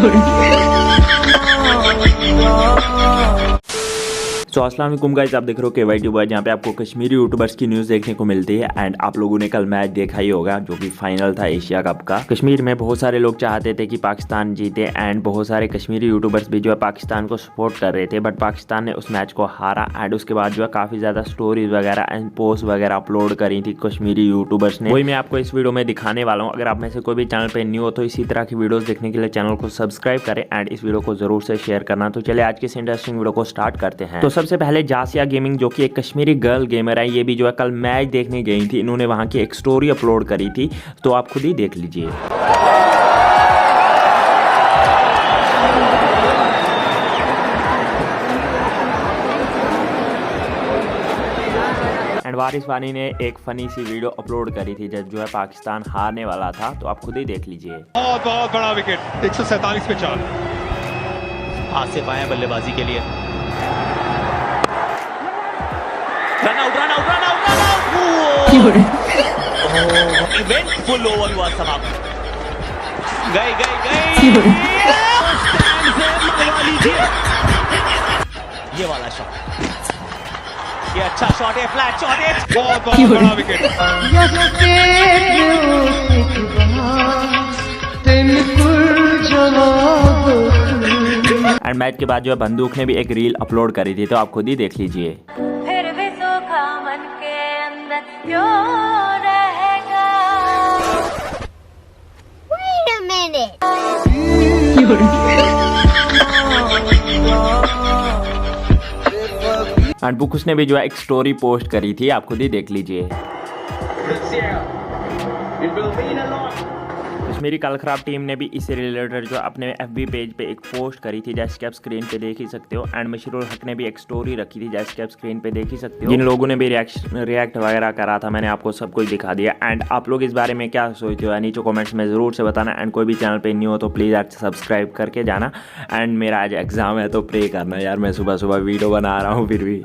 तो अस्सलाम वालेकुम गाइस, आप देख रहे हो के वाई ट्यूबर, जहाँ पे आपको कश्मीरी यूट्यूबर्स की न्यूज़ देखने को मिलती है। एंड आप लोगों ने कल मैच देखा ही होगा जो कि फाइनल था एशिया कप का। कश्मीर में बहुत सारे लोग चाहते थे कि पाकिस्तान जीते एंड बहुत सारे कश्मीरी यूट्यूबर्स भी जो है पाकिस्तान को सपोर्ट कर रहे थे, बट पाकिस्तान ने उस मैच को हारा। एंड उसके बाद जो है काफ़ी ज़्यादा स्टोरीज वगैरह एंड पोस्ट वगैरह अपलोड करी थी कश्मीरी यूट्यूबर्स ने। वही मैं आपको इस वीडियो में दिखाने वाला हूँ। अगर आप में से कोई भी चैनल पर न्यू हो तो इसी तरह की वीडियोज़ देखने के लिए चैनल को सब्सक्राइब करें एंड इस वीडियो को जरूर से शेयर करना। तो चलिए आज के इस इंटरेस्टिंग वीडियो को स्टार्ट करते हैं। तो सबसे पहले जासिया गेमिंग जो कि एक कश्मीरी गर्ल गेमर है, ये भी जो है कल मैच देखने गई थी। इन्होंने वहां की एक स्टोरी अपलोड करी थी, तो आप खुद ही देख लीजिए। एंड वारिस वानी ने एक फनी सी वीडियो अपलोड करी थी जब जो है पाकिस्तान हारने वाला था, तो आप खुद ही देख लीजिए। बहुत बहुत बड़ा विकेट, 147 पे 4। आसिफ आए बल्लेबाजी के लिए। Run out. इवेंटफुल ओवर हुआ समाप्त। गई ये वाला शॉट, ये अच्छा शॉट है, फ्लैट शॉट है। बहुत बहुत बड़ा विकेट। एंड मैच के बाद जो है बंदूक ने भी एक रील अपलोड करी थी, तो आप खुद ही देख लीजिए। फिर भी सूखा मन के अंदर क्यों रहेगा? Wait a minute. एंड बुकुस ने भी जो है एक स्टोरी पोस्ट करी थी, आप खुद ही देख लीजिए। कश्मीरी कल खराब टीम ने भी इससे रिलेटेड जो अपने FB पेज पे एक पोस्ट करी थी, जैसे कि आप स्क्रीन पे देख ही सकते हो। एंड मशरूर हक ने भी एक स्टोरी रखी थी, जैसे कि आप स्क्रीन पे देख ही सकते हो। जिन लोगों ने भी रिएक्ट वगैरह करा था, मैंने आपको सब कुछ दिखा दिया। एंड आप लोग इस बारे में क्या सोचते हो नीचे कमेंट्स में ज़रूर से बताना। एंड कोई भी चैनल पे न्यू हो तो प्लीज़ आज सब्सक्राइब करके जाना। एंड मेरा आज एग्ज़ाम है तो प्रे करना यार, मैं सुबह सुबह वीडियो बना रहा हूँ फिर भी।